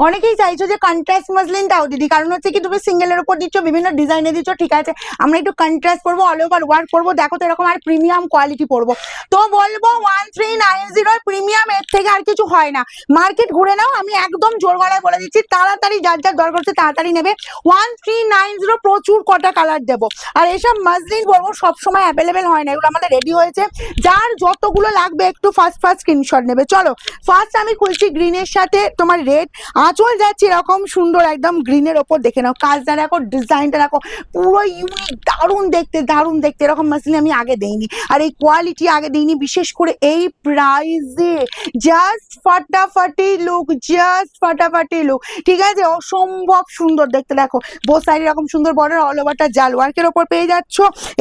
অনেকেই চাইছো যে কন্ট্রাস্ট মাসলিন দাও দিদি, কারণ হচ্ছে কি তুমি সিঙ্গেলের উপর দিচ্ছ, বিভিন্ন ডিজাইনে দিচ্ছ, ঠিক আছে আমরা একটু কন্ট্রাস্ট করবো, অল ওভার ওয়ার্ক করবো, দেখো তো এরকম আর প্রিমিয়াম কোয়ালিটি পড়বো। তো বলবো 1390 প্রিমিয়াম, এর থেকে আর কিছু হয় না। মার্কেট ঘুরে নাও, আমি একদম জোর গলায় বলে দিচ্ছি, তাড়াতাড়ি যার যার দরকার হচ্ছে তাড়াতাড়ি নেবে। 1390 প্রচুর কটা কালার দেবো। আর এসব মাসলিন বলবো সবসময় অ্যাভেলেবেল হয় না, এগুলো আমাদের রেডি হয়েছে, যার যতগুলো লাগবে একটু ফার্স্ট স্ক্রিনশট নেবে। চলো ফার্স্ট আমি খুলছি গ্রিনের সাথে তোমার রেড, আঁচল যাচ্ছে এরকম সুন্দর একদম গ্রিনের ওপর, দেখে নাও কাজটা দেখো, ডিজাইনটা দেখো, পুরো ইউনিক, দারুণ দেখতে দারুণ দেখতে। এরকম মাসলিন আমি আগে দেইনি, আর এই কোয়ালিটি আগে দিইনি, বিশেষ করে এই প্রাইসে। জাস্ট ফাটাফাটি লুক, জাস্ট ফাটাফাটি লুক, ঠিক আছে, অসম্ভব সুন্দর দেখতে। দেখো বোথ সাইড এরকম সুন্দর বর্ডার, অল ওভারটা জাল ওয়ার্কের ওপর পেয়ে যাচ্ছ।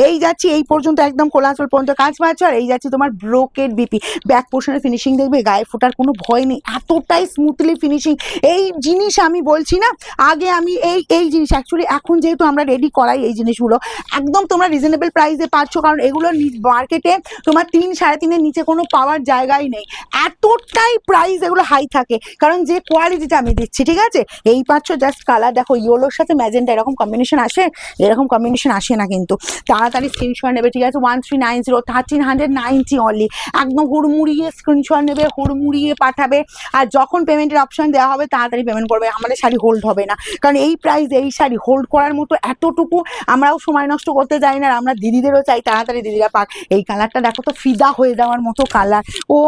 এই যাচ্ছি এই পর্যন্ত একদম কোলা আঁচল পর্যন্ত কাজ পাচ্ছ, আর এই যাচ্ছি তোমার ব্রোকেড বিপি। ব্যাক পোর্শনের ফিনিশিং দেখবে, গায়ে ফোটার কোনো ভয় নেই, এতটাই স্মুথলি ফিনিশিং। এই জিনিস আমি বলছি না, আগে আমি এই জিনিস অ্যাকচুয়ালি এখন যেহেতু আমরা রেডি করাই এই জিনিসগুলো একদম তোমরা রিজনেবল প্রাইসে পাচ্ছ, কারণ এগুলো মার্কেটে তোমার 3-3.5-এর নিচে কোনো পাওয়ার জায়গায় নেই, এতটাই প্রাইস এগুলো হাই থাকে, কারণ যে কোয়ালিটিটা আমি দিচ্ছি, ঠিক আছে। এই পাচ্ছ জাস্ট কালার দেখো, ইয়েলোর সাথে ম্যাজেন্টা এরকম কম্বিনেশন আসে, এরকম কম্বিনেশন আসে না কিন্তু। তাড়াতাড়ি স্ক্রিনশট নেবে, ঠিক আছে। 1390 1390 অনলি, একদম হুড়মুড়িয়ে স্ক্রিনশট নেবে, হুড়মুড়িয়ে পাঠাবে। আর যখন পেমেন্টের অপশন দেওয়া হবে তাড়াতাড়ি পেমেন্ট করবে, আমাদের শাড়ি হোল্ড হবে না, কারণ এই প্রাইস এই শাড়ি হোল্ড করার মতো এতটুকু আমরাও সময় নষ্ট করতে চাই না, আর আমরা দিদিদেরও চাই তাড়াতাড়ি দিদিরা পাক। এই কালারটা দেখো তো, ফিদা হয়ে যাওয়ার মতো কালার, ও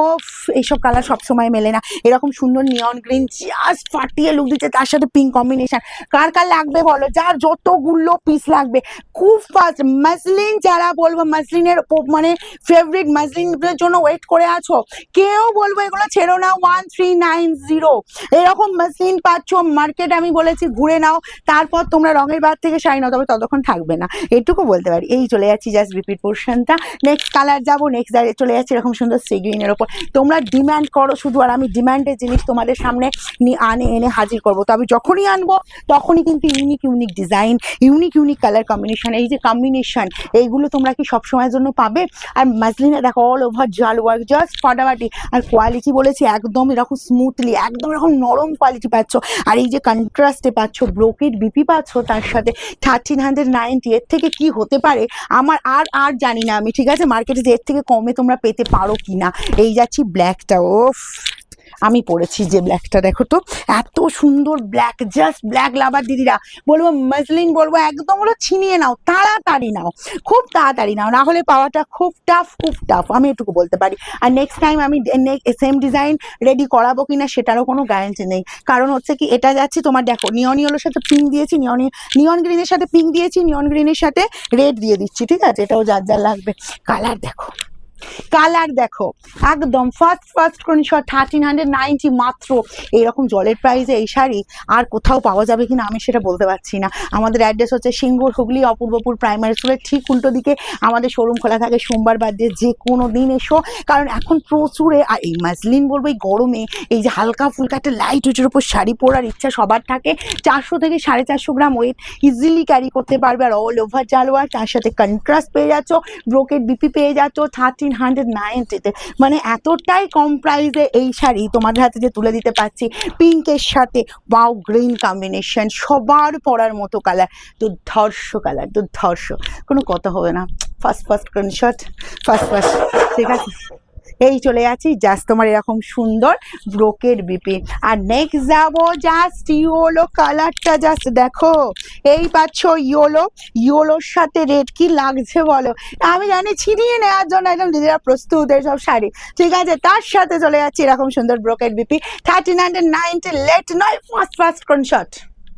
এইসব কালার সবসময় মেলে না। এরকম সুন্দর নিয়ন গ্রিন জাস্ট ফাটিয়ে লুক দিচ্ছে, তার সাথে পিঙ্ক কম্বিনেশন। কার কার লাগবে বলো, যার যতগুলো পিস লাগবে খুব ফাস্ট। মাসলিন যারা বলবো মাসলিনের মানে ফেভারিট, মাসলিনের জন্য ওয়েট করে আছো, কেউ বলবো এগুলো ছেড়ো না। 1390 এরকম মাসলিন পাচ্ছ মার্কেট, আমি বলেছি ঘুরে নাও, তারপর তোমরা রঙের বার থেকে শাড়ি নাও, তবে ততক্ষণ থাকবে না, এটুকু বলতে পারি। এই চলে যাচ্ছি জাস্ট রিপিট পোর্শনটা, নেক্সট কালার যাবো, নেক্সট চলে যাচ্ছে এরকম সুন্দর সি গ্রিনের ওপর। তোমরা ডিমান্ড করো শুধু, আর আমি ডিমান্ডের জিনিস তোমাদের সামনে এনে হাজির করবো। তবে যখনই আনবো তখনই কিন্তু unique unique design, unique unique colour combination, এই যে কম্বিনেশন এইগুলো তোমরা কি সবসময়ের জন্য পাবে? আর মাসলিনে দেখো অল ওভার জাল ওয়ার্ক, জাস্ট ফাটাফাটি। আর কোয়ালিটি বলেছি একদম এরকম স্মুথলি, একদম এরকম নরম কোয়ালিটি পাচ্ছ। আর এই যে কন্ট্রাস্টে পাচ্ছ ব্রোকেড বিপি পাচ্ছ, তার সাথে 1390, এর থেকে কি হতে পারে আমার আর জানি না আমি, ঠিক আছে, মার্কেটে যে এর থেকে কমে তোমরা পেতে পারো কিনা। এই যাচ্ছি ব্ল্যাকটা, ওফ আমি পরেছি যে ব্ল্যাকটা, দেখো তো এত সুন্দর ব্ল্যাক, জাস্ট ব্ল্যাক লাভার দিদিরা বলবো মাসলিন বলবো একদম হলো ছিনিয়ে নাও, তাড়াতাড়ি নাও, খুব তাড়াতাড়ি নাও, না হলে পাওয়াটা খুব টাফ, খুব টাফ, আমি এটুকু বলতে পারি। আর নেক্সট টাইম আমি সেম ডিজাইন রেডি করাবো কিনা সেটারও কোনো গ্যারান্টি নেই, কারণ হচ্ছে কি এটা যাচ্ছি তোমার দেখো নিয়ন ইয়েলোর সাথে পিঙ্ক দিয়েছি, নিয়ন গ্রিনের সাথে পিঙ্ক দিয়েছি, নিয়ন গ্রিনের সাথে রেড দিয়ে দিচ্ছি, ঠিক আছে, এটাও যার যার লাগবে। কালার দেখো, কালার দেখো, একদম ফার্স্ট স্ক্রিনশট। 1390 মাত্র। এইরকম জলের প্রাইসে এই শাড়ি আর কোথাও পাওয়া যাবে কিনা আমি সেটা বলতে পারছি না। আমাদের অ্যাড্রেস হচ্ছে সিঙ্গুর, হুগলি, অপূর্বপুর প্রাইমারি স্কুলের ঠিক উল্টো দিকে আমাদের শোরুম খোলা থাকে সোমবার বাদ দিয়ে যে কোনো দিন এসো, কারণ এখন প্রচুরে। আর এই মাসলিন বলবো এই গরমে এই যে হালকা ফুলকা একটা লাইট ওয়েটের উপর শাড়ি পরার ইচ্ছা সবার থাকে, 400 থেকে 450 গ্রাম ওয়েট ইজিলি ক্যারি করতে পারবে, আর অল ওভার জালওয়ার, তার সাথে কন্ট্রাস্ট পেয়ে যাচ্ছ, ব্রোকেড বিপি পেয়ে যাচ্ছ 1390-তে। মানে এতটাই কম প্রাইসে এই শাড়ি তোমাদের হাতে যে তুলে দিতে পারছি, পিঙ্কের সাথে ওয়াও গ্রিন কম্বিনেশন, সবার পরার মতো কালার, দুর্ধর্ষ কালার, দুর্ধর্ষ, কোনো কথা হবে না। ফার্স্ট স্ক্রিনশট, ফার্স্ট, ঠিক আছে। এই চলে যাচ্ছি জাস্ট তোমার এরকম সুন্দর ব্রোকেড বিপি। আর নেক্সট যাবো জাস্ট ইয়েলো কালারটা, জাস্ট দেখো এই পাচ্ছ ইয়েলোর সাথে রেড, কি লাগছে বলো? আমি জানি ছিনিয়ে নেওয়ার জন্য একদম দিদিরা প্রস্তুত এইসব শাড়ি, ঠিক আছে। তার সাথে চলে যাচ্ছি এরকম সুন্দর ব্রোকেড বিপি, 1390, লেট নয়, ফার্স্ট স্ক্রিনশট।